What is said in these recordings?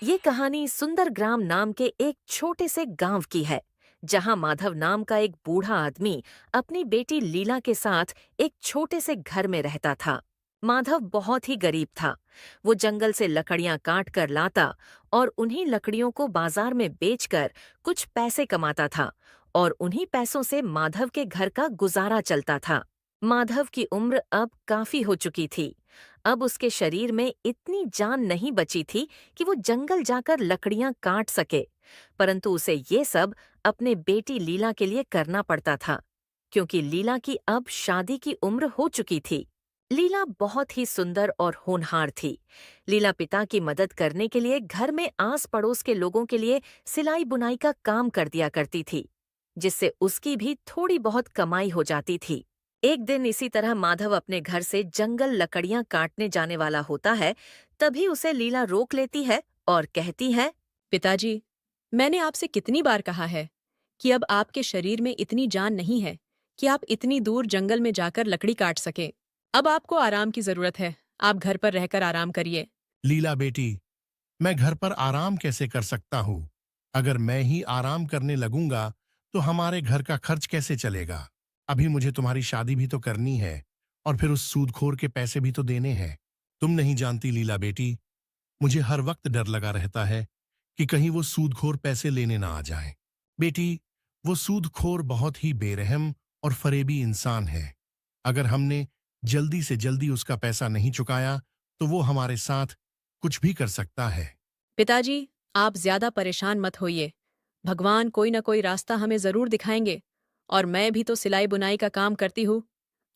ये कहानी सुंदर ग्राम नाम के एक छोटे से गांव की है, जहां माधव नाम का एक बूढ़ा आदमी अपनी बेटी लीला के साथ एक छोटे से घर में रहता था। माधव बहुत ही गरीब था। वो जंगल से लकड़ियां काट कर लाता और उन्हीं लकड़ियों को बाजार में बेचकर कुछ पैसे कमाता था और उन्हीं पैसों से माधव के घर का गुजारा चलता था। माधव की उम्र अब काफी हो चुकी थी। अब उसके शरीर में इतनी जान नहीं बची थी कि वो जंगल जाकर लकड़ियां काट सके, परंतु उसे ये सब अपने बेटी लीला के लिए करना पड़ता था, क्योंकि लीला की अब शादी की उम्र हो चुकी थी। लीला बहुत ही सुंदर और होनहार थी। लीला पिता की मदद करने के लिए घर में आस पड़ोस के लोगों के लिए सिलाई बुनाई का काम कर दिया करती थी, जिससे उसकी भी थोड़ी बहुत कमाई हो जाती थी। एक दिन इसी तरह माधव अपने घर से जंगल लकड़ियां काटने जाने वाला होता है। तभी उसे लीला रोक लेती है और कहती है। पिताजी, मैंने आपसे कितनी बार कहा है कि अब आपके शरीर में इतनी जान नहीं है कि आप इतनी दूर जंगल में जाकर लकड़ी काट सके। अब आपको आराम की जरूरत है। आप घर पर रहकर आराम करिए। लीला बेटी, मैं घर पर आराम कैसे कर सकता हूँ? अगर मैं ही आराम करने लगूंगा तो हमारे घर का खर्च कैसे चलेगा? अभी मुझे तुम्हारी शादी भी तो करनी है और फिर उस सूदखोर के पैसे भी तो देने हैं। तुम नहीं जानती लीला बेटी, मुझे हर वक्त डर लगा रहता है कि कहीं वो सूदखोर पैसे लेने ना आ जाए। बेटी, वो सूदखोर बहुत ही बेरहम और फरेबी इंसान है। अगर हमने जल्दी से जल्दी उसका पैसा नहीं चुकाया तो वो हमारे साथ कुछ भी कर सकता है। पिताजी, आप ज्यादा परेशान मत होइए। भगवान कोई न कोई रास्ता हमें जरूर दिखाएंगे। और मैं भी तो सिलाई बुनाई का काम करती हूँ।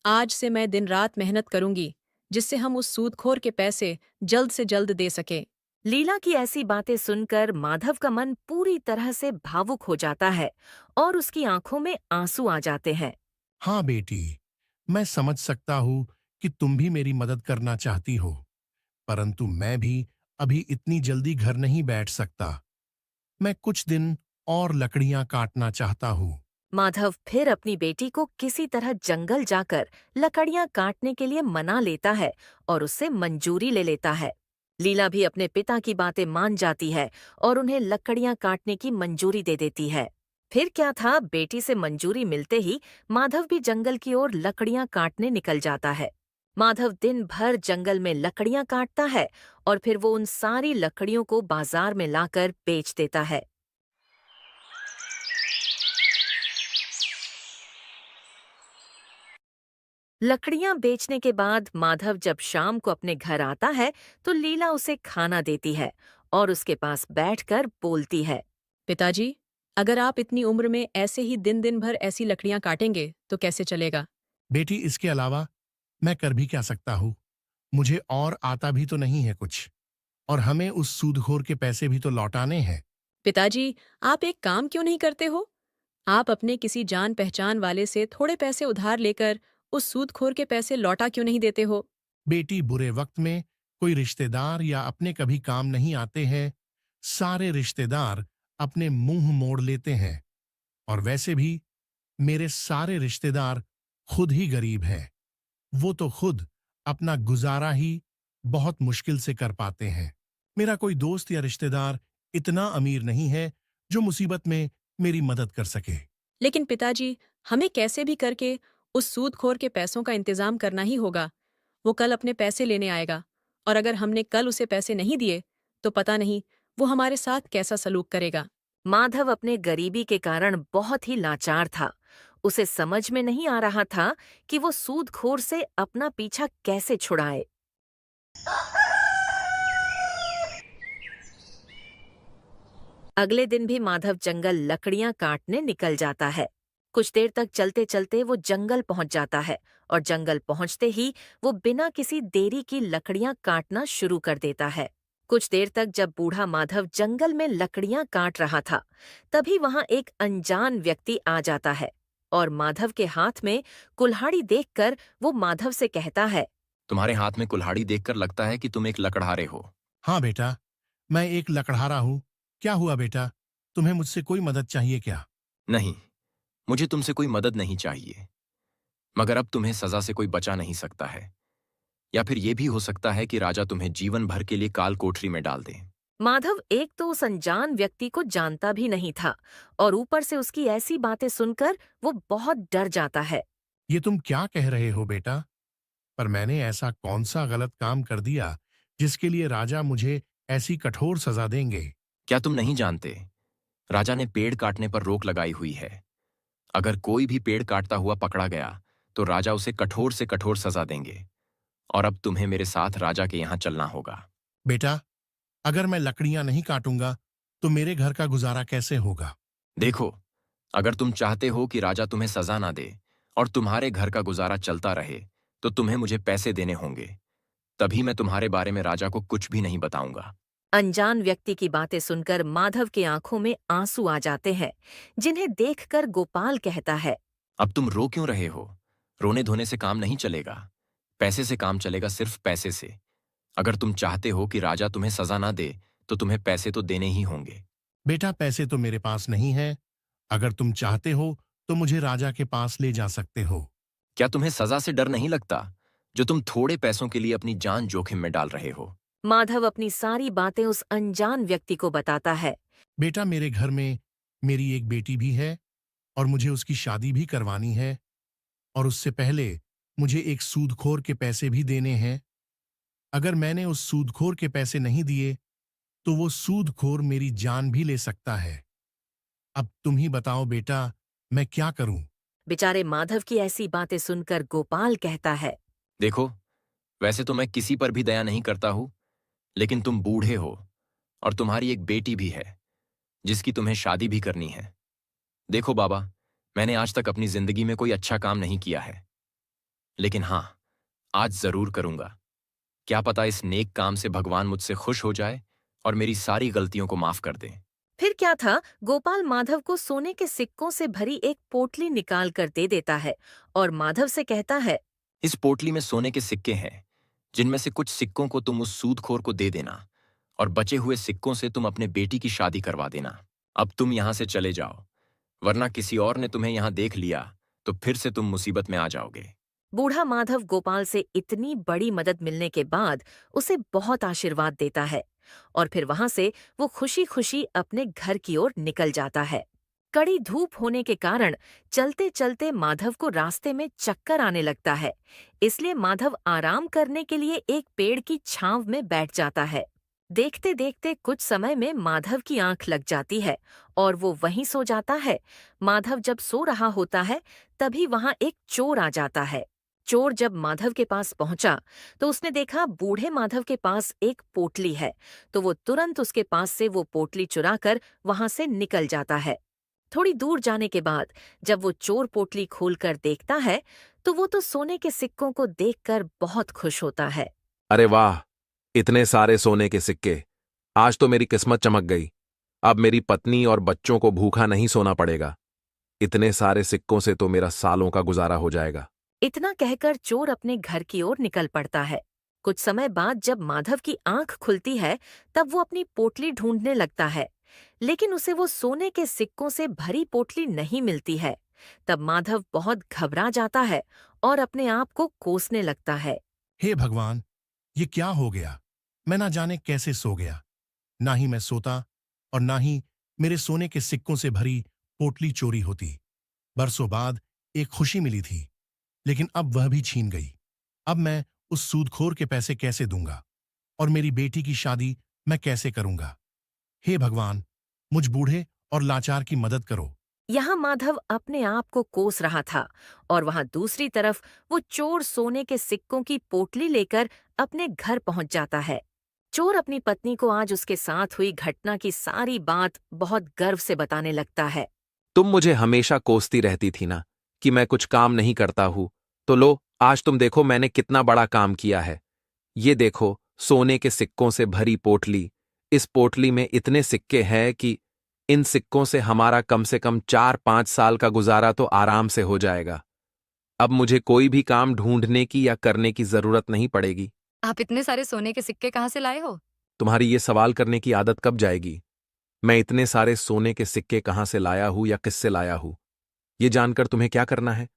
आज से मैं दिन रात मेहनत करूंगी, जिससे हम उस सूदखोर के पैसे जल्द से जल्द दे सके। लीला की ऐसी बातें सुनकर माधव का मन पूरी तरह से भावुक हो जाता है और उसकी आंखों में आंसू आ जाते हैं। हाँ बेटी, मैं समझ सकता हूँ कि तुम भी मेरी मदद करना चाहती हो, परंतु मैं भी अभी इतनी जल्दी घर नहीं बैठ सकता। मैं कुछ दिन और लकड़ियां काटना चाहता हूँ। माधव फिर अपनी बेटी को किसी तरह जंगल जाकर लकड़ियां काटने के लिए मना लेता है और उससे मंजूरी ले लेता है। लीला भी अपने पिता की बातें मान जाती है और उन्हें लकड़ियां काटने की मंजूरी दे देती है। फिर क्या था, बेटी से मंजूरी मिलते ही माधव भी जंगल की ओर लकड़ियां काटने निकल जाता है। माधव दिन भर जंगल में लकड़ियां काटता है और फिर वो उन सारी लकड़ियों को बाजार में लाकर बेच देता है। लकड़ियां बेचने के बाद माधव जब शाम को अपने घर आता है तो लीला उसे खाना देती है और उसके पास बैठकर बोलती है। पिताजी, अगर आप इतनी उम्र में ऐसे ही दिन दिन भर ऐसी लकड़ियां काटेंगे तो कैसे चलेगा। बेटी, इसके अलावा मैं कर भी क्या सकता हूँ? मुझे और आता भी तो नहीं है कुछ, और हमें उस सूदखोर के पैसे भी तो लौटाने हैं। पिताजी, आप एक काम क्यों नहीं करते हो। आप अपने किसी जान पहचान वाले से थोड़े पैसे उधार लेकर उस सूदखोर के पैसे लौटा क्यों नहीं देते हो। बेटी, बुरे वक्त में कोई रिश्तेदार या अपने कभी काम नहीं आते हैं। सारे रिश्तेदार अपने मुंह मोड़ लेते हैं, और वैसे भी मेरे सारे रिश्तेदार खुद ही गरीब हैं। वो तो खुद अपना गुजारा ही बहुत मुश्किल से कर पाते हैं। मेरा कोई दोस्त या रिश्तेदार इतना अमीर नहीं है जो मुसीबत में मेरी मदद कर सके। लेकिन पिताजी, हमें कैसे भी करके उस सूदखोर के पैसों का इंतजाम करना ही होगा। वो कल अपने पैसे लेने आएगा, और अगर हमने कल उसे पैसे नहीं दिए तो पता नहीं वो हमारे साथ कैसा सलूक करेगा। माधव अपने गरीबी के कारण बहुत ही लाचार था। उसे समझ में नहीं आ रहा था कि वो सूदखोर से अपना पीछा कैसे छुड़ाए। अगले दिन भी माधव जंगल लकड़ियां काटने निकल जाता है। कुछ देर तक चलते चलते वो जंगल पहुंच जाता है और जंगल पहुंचते ही वो बिना किसी देरी की लकड़ियां काटना शुरू कर देता है। कुछ देर तक जब बूढ़ा माधव जंगल में लकड़ियां काट रहा था, तभी वहां एक अनजान व्यक्ति आ जाता है और माधव के हाथ में कुल्हाड़ी देखकर वो माधव से कहता है। तुम्हारे हाथ में कुल्हाड़ी देखकर लगता है कि तुम एक लकड़हारे हो। हाँ बेटा, मैं एक लकड़हारा हूँ। क्या हुआ बेटा, तुम्हें मुझसे कोई मदद चाहिए क्या? नहीं, मुझे तुमसे कोई मदद नहीं चाहिए, मगर अब तुम्हें सजा से कोई बचा नहीं सकता है। या फिर यह भी हो सकता है कि राजा तुम्हें जीवन भर के लिए काल कोठरी में डाल दे। माधव एक तो उस अनजान व्यक्ति को जानता भी नहीं था और ऊपर से उसकी ऐसी बातें सुनकर वो बहुत डर जाता है। ये तुम क्या कह रहे हो बेटा? पर मैंने ऐसा कौन सा गलत काम कर दिया जिसके लिए राजा मुझे ऐसी कठोर सजा देंगे? क्या तुम नहीं जानते? राजा ने पेड़ काटने पर रोक लगाई हुई है। अगर कोई भी पेड़ काटता हुआ पकड़ा गया तो राजा उसे कठोर से कठोर सजा देंगे। और अब तुम्हें मेरे साथ राजा के यहाँ चलना होगा। बेटा, अगर मैं लकड़ियां नहीं काटूंगा तो मेरे घर का गुजारा कैसे होगा? देखो, अगर तुम चाहते हो कि राजा तुम्हें सजा ना दे और तुम्हारे घर का गुजारा चलता रहे तो तुम्हें मुझे पैसे देने होंगे। तभी मैं तुम्हारे बारे में राजा को कुछ भी नहीं बताऊंगा। अनजान व्यक्ति की बातें सुनकर माधव की आंखों में आंसू आ जाते हैं, जिन्हें देखकर गोपाल कहता है। अब तुम रो क्यों रहे हो? रोने धोने से काम नहीं चलेगा। पैसे से काम चलेगा, सिर्फ पैसे से। अगर तुम चाहते हो कि राजा तुम्हें सजा ना दे तो तुम्हें पैसे तो देने ही होंगे। बेटा, पैसे तो मेरे पास नहीं है। अगर तुम चाहते हो तो मुझे राजा के पास ले जा सकते हो। क्या तुम्हें सजा से डर नहीं लगता, जो तुम थोड़े पैसों के लिए अपनी जान जोखिम में डाल रहे हो? माधव अपनी सारी बातें उस अनजान व्यक्ति को बताता है। बेटा, मेरे घर में मेरी एक बेटी भी है और मुझे उसकी शादी भी करवानी है, और उससे पहले मुझे एक सूदखोर के पैसे भी देने हैं। अगर मैंने उस सूदखोर के पैसे नहीं दिए तो वो सूदखोर मेरी जान भी ले सकता है। अब तुम ही बताओ बेटा, मैं क्या करूं? बेचारे माधव की ऐसी बातें सुनकर गोपाल कहता है। देखो, वैसे तो मैं किसी पर भी दया नहीं करता हूं, लेकिन तुम बूढ़े हो और तुम्हारी एक बेटी भी है जिसकी तुम्हें शादी भी करनी है। देखो बाबा, मैंने आज तक अपनी जिंदगी में कोई अच्छा काम नहीं किया है, लेकिन हाँ, आज जरूर करूंगा। क्या पता इस नेक काम से भगवान मुझसे खुश हो जाए और मेरी सारी गलतियों को माफ कर दे। फिर क्या था, गोपाल माधव को सोने के सिक्कों से भरी एक पोटली निकाल कर दे देता है और माधव से कहता है। इस पोटली में सोने के सिक्के हैं, जिनमें से कुछ सिक्कों को तुम उस सूदखोर को दे देना और बचे हुए सिक्कों से तुम अपने बेटी की शादी करवा देना। अब तुम यहां से चले जाओ, वरना किसी और ने तुम्हें यहां देख लिया तो फिर से तुम मुसीबत में आ जाओगे। बूढ़ा माधव गोपाल से इतनी बड़ी मदद मिलने के बाद उसे बहुत आशीर्वाद देता है और फिर वहां से वो खुशी खुशी अपने घर की ओर निकल जाता है। कड़ी धूप होने के कारण चलते चलते माधव को रास्ते में चक्कर आने लगता है, इसलिए माधव आराम करने के लिए एक पेड़ की छांव में बैठ जाता है। देखते देखते कुछ समय में माधव की आंख लग जाती है और वो वहीं सो जाता है। माधव जब सो रहा होता है तभी वहां एक चोर आ जाता है। चोर जब माधव के पास पहुंचा तो उसने देखा बूढ़े माधव के पास एक पोटली है, तो वो तुरंत उसके पास से वो पोटली चुराकर वहां से निकल जाता है। थोड़ी दूर जाने के बाद जब वो चोर पोटली खोलकर देखता है तो वो तो सोने के सिक्कों को देखकर बहुत खुश होता है। अरे वाह, इतने सारे सोने के सिक्के! आज तो मेरी किस्मत चमक गई। अब मेरी पत्नी और बच्चों को भूखा नहीं सोना पड़ेगा। इतने सारे सिक्कों से तो मेरा सालों का गुजारा हो जाएगा। इतना कहकर चोर अपने घर की ओर निकल पड़ता है। कुछ समय बाद जब माधव की आंख खुलती है तब वो अपनी पोटली ढूंढने लगता है, लेकिन उसे वो सोने के सिक्कों से भरी पोटली नहीं मिलती है। तब माधव बहुत घबरा जाता है और अपने आप को कोसने लगता है। हे भगवान, ये क्या हो गया? मैं ना जाने कैसे सो गया। ना ही मैं सोता और ना ही मेरे सोने के सिक्कों से भरी पोटली चोरी होती। बरसों बाद एक खुशी मिली थी, लेकिन अब वह भी छीन गई। अब मैं उस सूदखोर के पैसे कैसे दूंगा और मेरी बेटी की शादी मैं कैसे करूंगा? हे भगवान, मुझ बूढ़े और लाचार की मदद करो। यहाँ माधव अपने आप को कोस रहा था और वहाँ दूसरी तरफ वो चोर सोने के सिक्कों की पोटली लेकर अपने घर पहुंच जाता है। चोर अपनी पत्नी को आज उसके साथ हुई घटना की सारी बात बहुत गर्व से बताने लगता है। तुम मुझे हमेशा कोसती रहती थी ना कि मैं कुछ काम नहीं करता हूं, तो लो, आज तुम देखो मैंने कितना बड़ा काम किया है। ये देखो, सोने के सिक्कों से भरी पोटली। इस पोटली में इतने सिक्के हैं कि इन सिक्कों से हमारा कम से कम 4-5 साल का गुजारा तो आराम से हो जाएगा। अब मुझे कोई भी काम ढूंढने की या करने की जरूरत नहीं पड़ेगी। आप इतने सारे सोने के सिक्के कहाँ से लाए हो? तुम्हारी ये सवाल करने की आदत कब जाएगी? मैं इतने सारे सोने के सिक्के कहाँ से लाया हूं या किससे लाया हूं, ये जानकर तुम्हें क्या करना है?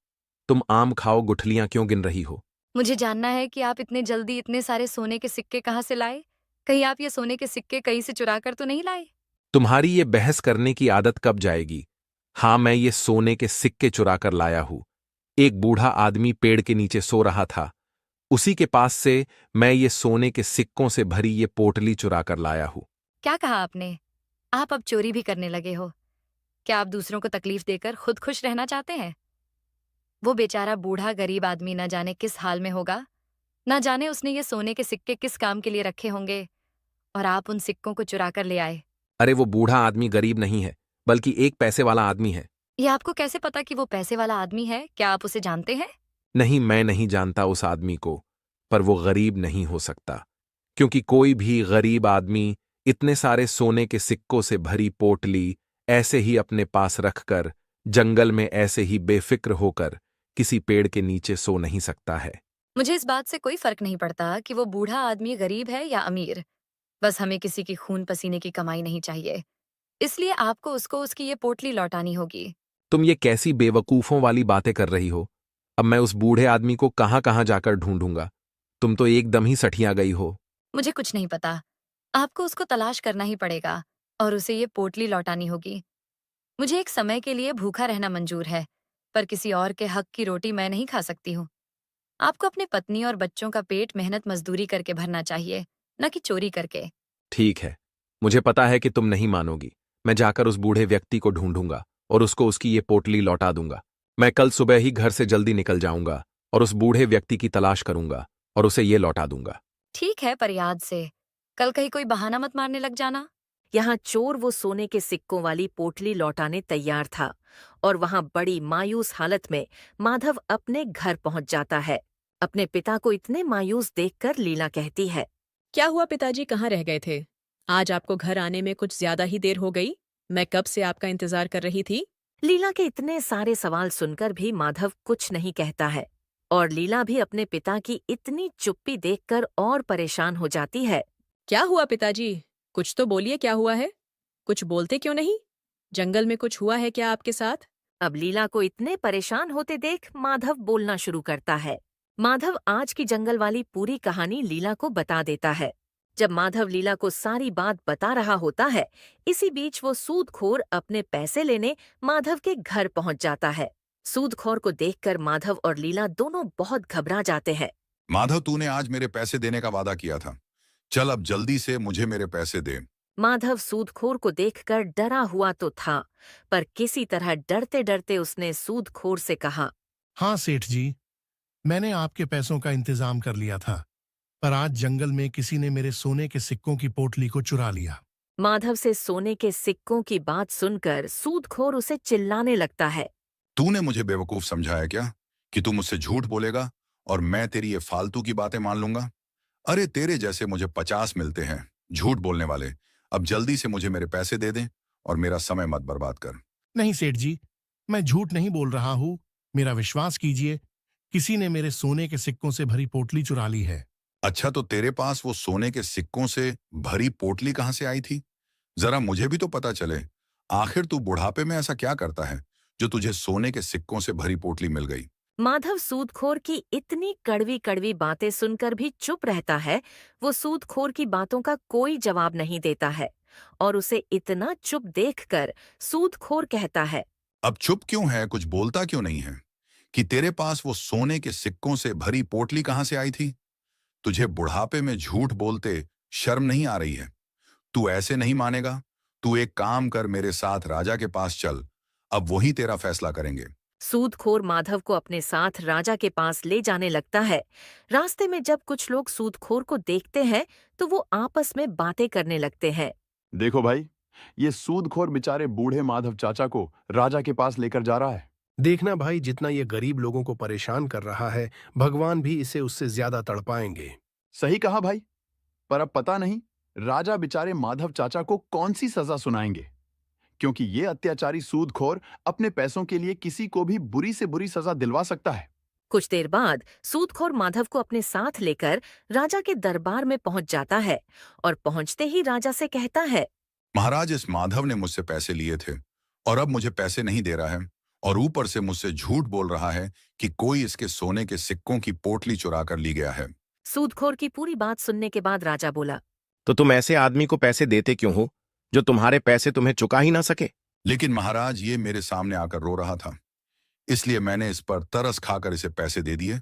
तुम आम खाओ गुठलियां क्यों गिन रही हो? मुझे जानना है कि आप इतने जल्दी इतने सारे सोने के सिक्के कहाँ से लाए। कहीं आप ये सोने के सिक्के कहीं से चुरा कर तो नहीं लाए? तुम्हारी ये बहस करने की आदत कब जाएगी? हाँ, मैं ये सोने के सिक्के चुरा कर लाया हूं। एक बूढ़ा आदमी पेड़ के नीचे सो रहा था। उसी के पास से मैं ये सोने के सिक्कों से भरी ये पोटली चुरा कर लाया हूं। क्या कहा आपने? आप अब चोरी भी करने लगे हो? क्या आप दूसरों को तकलीफ देकर खुद खुश रहना चाहते हैं? वो बेचारा बूढ़ा गरीब आदमी न जाने किस हाल में होगा, न जाने उसने ये सोने के सिक्के किस काम के लिए रखे होंगे, और आप उन सिक्कों को चुरा कर ले आए। अरे वो बूढ़ा आदमी गरीब नहीं है, बल्कि एक पैसे वाला आदमी है। ये आपको कैसे पता कि वो पैसे वाला आदमी है? क्या आप उसे जानते हैं? नहीं, मैं नहीं जानता उस आदमी को, पर वो गरीब नहीं हो सकता, क्योंकि कोई भी गरीब आदमी इतने सारे सोने के सिक्कों से भरी पोटली ऐसे ही अपने पास रखकर जंगल में ऐसे ही बेफिक्र होकर किसी पेड़ के नीचे सो नहीं सकता है। मुझे इस बात से कोई फर्क नहीं पड़ता कि वो बूढ़ा आदमी गरीब है या अमीर। बस हमें किसी की खून पसीने की कमाई नहीं चाहिए। इसलिए आपको उसको उसकी ये पोटली लौटानी होगी। तुम ये कैसी बेवकूफों वाली बातें कर रही हो? अब मैं उस बूढ़े आदमी को कहाँ कहाँ जाकर ढूंढूंगा? तुम तो एकदम ही सठिया गई हो। मुझे कुछ नहीं पता। आपको उसको तलाश करना ही पड़ेगा और उसे ये पोटली लौटानी होगी। मुझे एक समय के लिए भूखा रहना मंजूर है, पर किसी और के हक की रोटी मैं नहीं खा सकती हूँ। आपको अपने पत्नी और बच्चों का पेट मेहनत मजदूरी करके भरना चाहिए, न कि चोरी करके। ठीक है, मुझे पता है कि तुम नहीं मानोगी। मैं जाकर उस बूढ़े व्यक्ति को ढूंढूंगा और उसको उसकी ये पोटली लौटा दूंगा। मैं कल सुबह ही घर से जल्दी निकल जाऊंगा और उस बूढ़े व्यक्ति की तलाश करूंगा और उसे ये लौटा दूंगा। ठीक है, पर याद से कल कहीं कोई बहाना मत मारने लग जाना। यहाँ चोर वो सोने के सिक्कों वाली पोटली लौटाने तैयार था और वहां बड़ी मायूस हालत में माधव अपने घर पहुंच जाता है। अपने पिता को इतने मायूस देखकर लीला कहती है, क्या हुआ पिताजी, कहाँ रह गए थे? आज आपको घर आने में कुछ ज्यादा ही देर हो गई। मैं कब से आपका इंतजार कर रही थी। लीला के इतने सारे सवाल सुनकर भी माधव कुछ नहीं कहता है और लीला भी अपने पिता की इतनी चुप्पी देखकर और परेशान हो जाती है। क्या हुआ पिताजी? कुछ तो बोलिए, क्या हुआ है? कुछ बोलते क्यों नहीं? जंगल में कुछ हुआ है क्या आपके साथ? अब लीला को इतने परेशान होते देख माधव बोलना शुरू करता है। माधव आज की जंगल वाली पूरी कहानी लीला को बता देता है। जब माधव लीला को सारी बात बता रहा होता है, इसी बीच वो सूदखोर अपने पैसे लेने माधव के घर पहुंच जाता है। सूदखोर को देखकर माधव और लीला दोनों बहुत घबरा जाते हैं। माधव, तूने आज मेरे पैसे देने का वादा किया था। चल अब जल्दी से मुझे मेरे पैसे दे। माधव सूदखोर को देखकर डरा हुआ तो था, पर किसी तरह डरते डरते उसने सूदखोर से कहा, हाँ सेठ जी, मैंने आपके पैसों का इंतजाम कर लिया था, पर आज जंगल में किसी ने मेरे सोने के सिक्कों की पोटली को चुरा लिया। माधव से सोने के सिक्कों की बात सुनकर सूदखोर उसे चिल्लाने लगता है। तूने मुझे बेवकूफ समझाया क्या कि तू मुझसे झूठ बोलेगा और मैं तेरी ये फालतू की बातें मान लूंगा? अरे तेरे जैसे मुझे 50 मिलते हैं झूठ बोलने वाले। अब जल्दी से मुझे मेरे पैसे दे दे और मेरा समय मत बर्बाद कर। नहीं सेठ जी, मैं झूठ नहीं बोल रहा हूँ, मेरा विश्वास कीजिए, किसी ने मेरे सोने के सिक्कों से भरी पोटली चुरा ली है। अच्छा, तो तेरे पास वो सोने के सिक्कों से भरी पोटली कहाँ से आई थी? जरा मुझे भी तो पता चले। आखिर तू बुढ़ापे में ऐसा क्या करता है जो तुझे सोने के सिक्कों से भरी पोटली मिल गई? माधव सूदखोर की इतनी कड़वी कड़वी बातें सुनकर भी चुप रहता है। वो सूदखोर की बातों का कोई जवाब नहीं देता है और उसे इतना चुप देखकर सूदखोर कहता है, अब चुप क्यों है, कुछ बोलता क्यों नहीं है? कि तेरे पास वो सोने के सिक्कों से भरी पोटली कहाँ से आई थी? तुझे बुढ़ापे में झूठ बोलते शर्म नहीं आ रही है? तू ऐसे नहीं मानेगा। तू एक काम कर, मेरे साथ राजा के पास चल, अब वही तेरा फैसला करेंगे। सूदखोर माधव को अपने साथ राजा के पास ले जाने लगता है। रास्ते में जब कुछ लोग सूदखोर को देखते हैं तो वो आपस में बातें करने लगते हैं। देखो भाई, ये सूदखोर बेचारे बूढ़े माधव चाचा को राजा के पास लेकर जा रहा है। देखना भाई, जितना ये गरीब लोगों को परेशान कर रहा है, भगवान भी इसे उससे ज्यादा तड़पाएंगे। सही कहा भाई, पर अब पता नहीं राजा बेचारे माधव चाचा को कौन सी सजा सुनाएंगे, क्योंकि ये अत्याचारी सूदखोर अपने पैसों के लिए किसी को भी बुरी से बुरी सजा दिलवा सकता है। कुछ देर बाद सूदखोर माधव को अपने साथ लेकर राजा के दरबार में पहुंच जाता है और पहुंचते ही राजा से कहता है, महाराज, इस माधव ने मुझसे पैसे लिए थे और अब मुझे पैसे नहीं दे रहा है और ऊपर से मुझसे झूठ बोल रहा है कि कोई इसके सोने के सिक्कों की पोटली चुरा कर ली गया है। सूदखोर की पूरी बात सुनने के बाद राजा बोला, तो तुम ऐसे आदमी को पैसे देते क्यों हो जो तुम्हारे पैसे तुम्हें चुका ही ना सके? लेकिन महाराज ये मेरे सामने आकर रो रहा था, इसलिए मैंने इस पर तरस खाकर इसे पैसे दे दिए।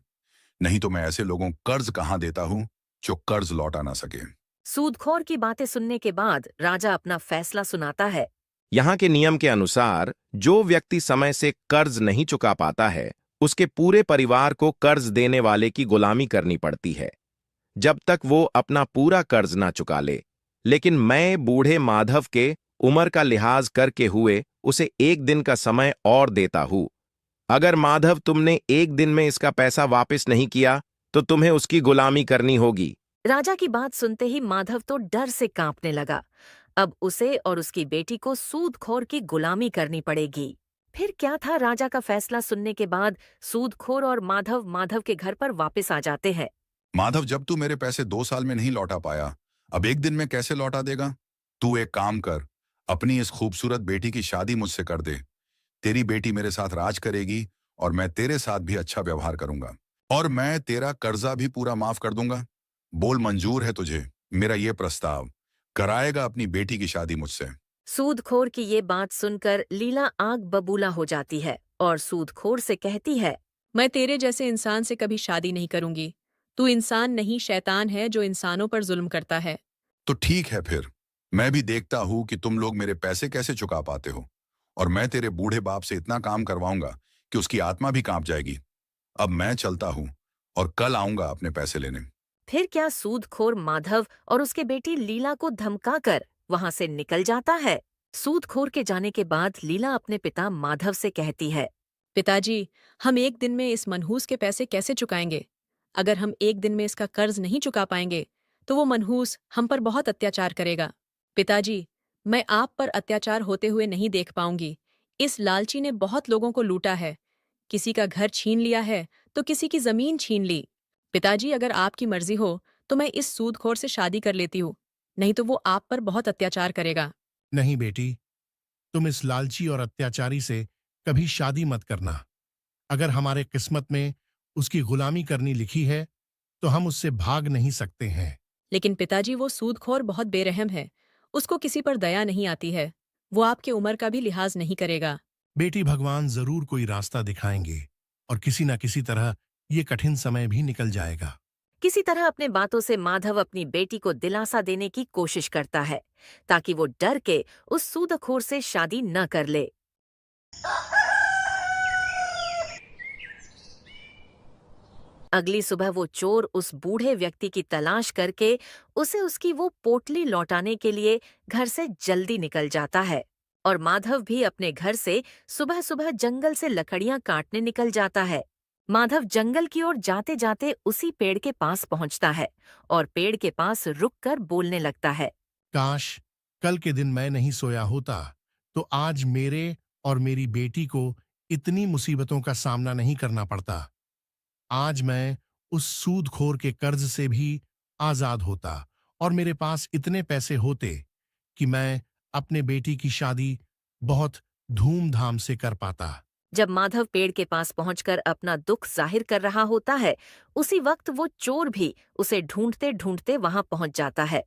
नहीं तो मैं ऐसे लोगों को कर्ज कहाँ देता हूं जो कर्ज लौटा ना सके। सूदखोर की बातें सुनने के बाद राजा अपना फैसला सुनाता है। यहाँ के नियम के अनुसार जो व्यक्ति समय से कर्ज नहीं चुका पाता है उसके पूरे परिवार को कर्ज देने वाले की गुलामी करनी पड़ती है जब तक वो अपना पूरा कर्ज ना चुका ले। लेकिन मैं बूढ़े माधव के उम्र का लिहाज करके हुए उसे 1 दिन का समय और देता हूं। अगर माधव तुमने 1 दिन में इसका पैसा वापस नहीं किया तो तुम्हें उसकी गुलामी करनी होगी। राजा की बात सुनते ही माधव तो डर से कांपने लगा। अब उसे और उसकी बेटी को सूदखोर की गुलामी करनी पड़ेगी। फिर क्या था, राजा का फैसला सुनने के बाद सूदखोर और माधव के घर पर वापस आ जाते हैं। माधव, जब तू मेरे पैसे 2 साल में नहीं लौटा पाया, अब 1 दिन में कैसे लौटा देगा? तू एक काम कर, अपनी इस खूबसूरत बेटी की शादी मुझसे कर दे। तेरी बेटी मेरे साथ राज करेगी और मैं तेरे साथ भी अच्छा व्यवहार करूंगा और मैं तेरा कर्जा भी पूरा माफ कर दूंगा। बोल, मंजूर है तुझे मेरा ये प्रस्ताव? कराएगा अपनी बेटी की शादी मुझसे? सूदखोर की ये बात सुनकर लीला आग बबूला हो जाती है और सूदखोर से कहती है, मैं तेरे जैसे इंसान से कभी शादी नहीं करूंगी। तू इंसान नहीं, शैतान है जो इंसानों पर जुल्म करता है। तो ठीक है, फिर मैं भी देखता हूं कि तुम लोग मेरे पैसे कैसे चुका पाते हो और मैं तेरे बूढ़े बाप से इतना काम करवाऊंगा कि उसकी आत्मा भी कांप जाएगी। अब मैं चलता हूं और कल आऊंगा अपने पैसे लेने। फिर क्या सूदखोर माधव और उसके बेटी लीला को धमकाकर वहां से निकल जाता है। सूदखोर के जाने के बाद लीला अपने पिता माधव से कहती है, पिताजी, हम 1 दिन में इस मनहूस के पैसे कैसे चुकाएंगे? अगर हम 1 दिन में इसका कर्ज नहीं चुका पाएंगे तो वो मनहूस हम पर बहुत अत्याचार करेगा। पिताजी, मैं आप पर अत्याचार होते हुए नहीं देख पाऊंगी। इस लालची ने बहुत लोगों को लूटा है। किसी का घर छीन लिया है तो किसी की जमीन छीन ली। पिताजी, अगर आपकी मर्जी हो तो मैं इस सूदखोर से शादी कर लेती हूँ, नहीं तो वो आप पर बहुत अत्याचार करेगा। नहीं बेटी, तुम इस लालची और अत्याचारी से कभी शादी मत करना। अगर हमारे किस्मत में उसकी गुलामी करनी लिखी है तो हम उससे भाग नहीं सकते हैं। लेकिन पिताजी, वो सूदखोर बहुत बेरहम है। उसको किसी पर दया नहीं आती है। वो आपके उम्र का भी लिहाज नहीं करेगा। बेटी, भगवान जरूर कोई रास्ता दिखाएंगे और किसी न किसी तरह ये कठिन समय भी निकल जाएगा। किसी तरह अपने बातों से माधव अपनी बेटी को दिलासा देने की कोशिश करता है ताकि वो डर के उस सूदखोर से शादी न कर ले। अगली सुबह वो चोर उस बूढ़े व्यक्ति की तलाश करके उसे उसकी वो पोटली लौटाने के लिए घर से जल्दी निकल जाता है और माधव भी अपने घर से सुबह सुबह जंगल से लकड़ियां काटने निकल जाता है। माधव जंगल की ओर जाते जाते उसी पेड़ के पास पहुंचता है और पेड़ के पास रुककर बोलने लगता है, काश कल के दिन मैं नहीं सोया होता तो आज मेरे और मेरी बेटी को इतनी मुसीबतों का सामना नहीं करना पड़ता। आज मैं उस सूदखोर के कर्ज से भी आजाद होता और मेरे पास इतने पैसे होते कि मैं अपने बेटी की शादी बहुत धूमधाम से कर पाता। जब माधव पेड़ के पास पहुंचकर अपना दुख जाहिर कर रहा होता है, उसी वक्त वो चोर भी उसे ढूंढते ढूंढते वहां पहुंच जाता है।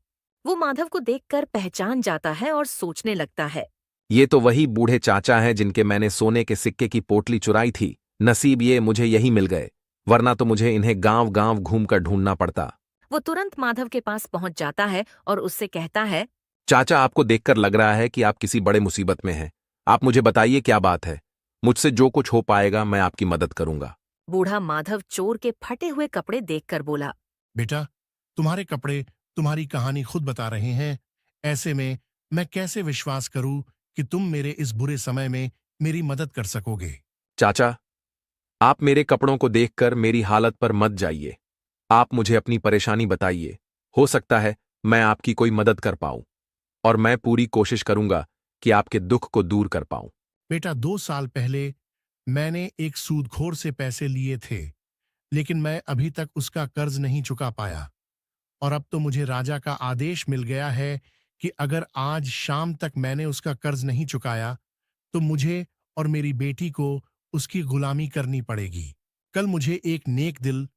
वो माधव को देखकर पहचान जाता है और सोचने लगता है, ये तो वही बूढ़े चाचा हैं जिनके मैंने सोने के सिक्के की पोटली चुराई थी। नसीब ये मुझे यही मिल गए, वरना तो मुझे इन्हें गांव गांव घूमकर ढूंढना पड़ता। वो तुरंत माधव के पास पहुंच जाता है और उससे कहता है, चाचा, आपको देखकर लग रहा है कि आप किसी बड़े मुसीबत में हैं। आप मुझे बताइए क्या बात है। मुझसे जो कुछ हो पाएगा मैं आपकी मदद करूंगा। बूढ़ा माधव चोर के फटे हुए कपड़े देखकर बोला, बेटा, तुम्हारे कपड़े तुम्हारी कहानी खुद बता रहे हैं। ऐसे में मैं कैसे विश्वास करूं कि तुम मेरे इस बुरे समय में मेरी मदद कर सकोगे। चाचा, आप मेरे कपड़ों को देखकर मेरी हालत पर मत जाइए। आप मुझे अपनी परेशानी बताइए। हो सकता है मैं आपकी कोई मदद कर पाऊं और मैं पूरी कोशिश करूंगा कि आपके दुख को दूर कर पाऊं। बेटा, 2 साल पहले मैंने एक सूदखोर से पैसे लिए थे, लेकिन मैं अभी तक उसका कर्ज नहीं चुका पाया और अब तो मुझे राजा का आदेश मिल गया है कि अगर आज शाम तक मैंने उसका कर्ज नहीं चुकाया तो मुझे और मेरी बेटी को उसकी गुलामी करनी पड़ेगी। कल मुझे एक नेक दिल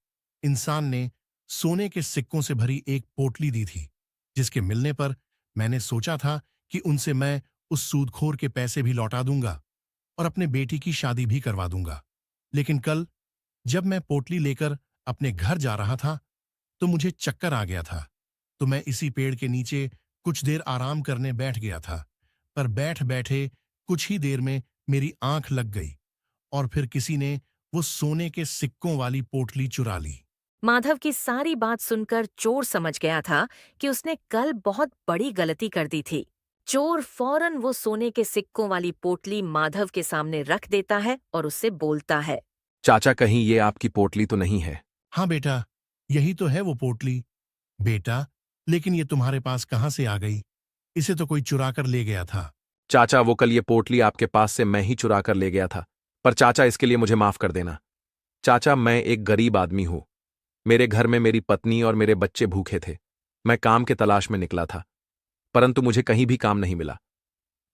इंसान ने सोने के सिक्कों से भरी एक पोटली दी थी जिसके मिलने पर मैंने सोचा था कि उनसे मैं उस सूदखोर के पैसे भी लौटा दूंगा और अपने बेटी की शादी भी करवा दूंगा। लेकिन कल जब मैं पोटली लेकर अपने घर जा रहा था तो मुझे चक्कर आ गया था। तो मैं इसी पेड़ के नीचे कुछ देर आराम करने बैठ गया था, पर बैठ बैठे कुछ ही देर में मेरी आंख लग गई और फिर किसी ने वो सोने के सिक्कों वाली पोटली चुरा ली। माधव की सारी बात सुनकर चोर समझ गया था कि उसने कल बहुत बड़ी गलती कर दी थी। चोर फौरन वो सोने के सिक्कों वाली पोटली माधव के सामने रख देता है और उससे बोलता है। चाचा, कहीं ये आपकी पोटली तो नहीं है? हाँ बेटा, यही तो है वो पोटली। बेटा, लेकिन ये तुम्हारे पास कहाँ से आ गई? इसे तो कोई चुरा कर ले गया था। चाचा, वो कल ये पोटली आपके पास से मैं ही चुरा कर ले गया था। पर चाचा, इसके लिए मुझे माफ कर देना। चाचा, मैं एक गरीब आदमी हूं। मेरे घर में मेरी पत्नी और मेरे बच्चे भूखे थे। मैं काम के तलाश में निकला था, परंतु मुझे कहीं भी काम नहीं मिला।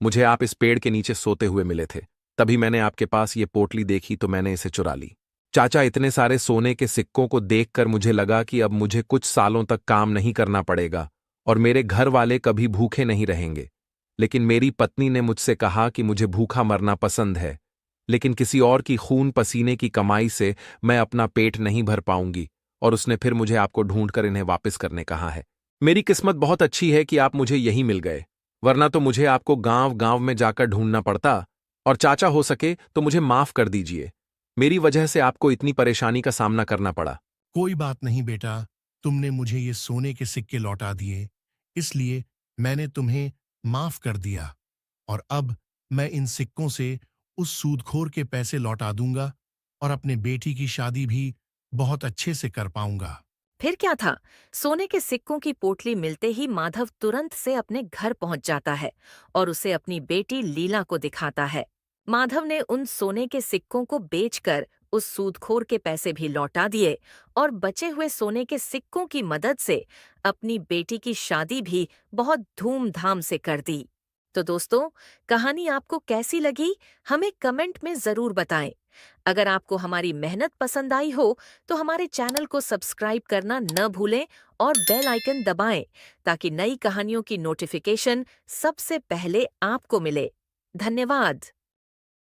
मुझे आप इस पेड़ के नीचे सोते हुए मिले थे। तभी मैंने आपके पास ये पोटली देखी तो मैंने इसे चुरा ली। चाचा, इतने सारे सोने के सिक्कों को देखकर मुझे लगा कि अब मुझे कुछ सालों तक काम नहीं करना पड़ेगा और मेरे घर वाले कभी भूखे नहीं रहेंगे। लेकिन मेरी पत्नी ने मुझसे कहा कि मुझे भूखा मरना पसंद है, लेकिन किसी और की खून पसीने की कमाई से मैं अपना पेट नहीं भर पाऊंगी, और उसने फिर मुझे आपको ढूंढकर इन्हें वापस करने कहा है। मेरी किस्मत बहुत अच्छी है कि आप मुझे यहीं मिल गए, वरना तो मुझे आपको गांव गांव में जाकर ढूंढना पड़ता। और चाचा, हो सके तो मुझे माफ कर दीजिए। मेरी वजह से आपको इतनी परेशानी का सामना करना पड़ा। कोई बात नहीं बेटा, तुमने मुझे ये सोने के सिक्के लौटा दिए, इसलिए मैंने तुम्हें माफ कर दिया और अब मैं इन सिक्कों से उस सूदखोर के पैसे लौटा दूंगा और अपने बेटी की शादी भी बहुत अच्छे से कर पाऊंगा। फिर क्या था, सोने के सिक्कों की पोटली मिलते ही माधव तुरंत से अपने घर पहुंच जाता है और उसे अपनी बेटी लीला को दिखाता है। माधव ने उन सोने के सिक्कों को बेचकर उस सूदखोर के पैसे भी लौटा दिए और बचे हुए सोने के सिक्कों की मदद से अपनी बेटी की शादी भी बहुत धूमधाम से कर दी। तो दोस्तों, कहानी आपको कैसी लगी, हमें कमेंट में जरूर बताएं। अगर आपको हमारी मेहनत पसंद आई हो तो हमारे चैनल को सब्सक्राइब करना न भूलें और बेल आइकन दबाएं ताकि नई कहानियों की नोटिफिकेशन सबसे पहले आपको मिले। धन्यवाद।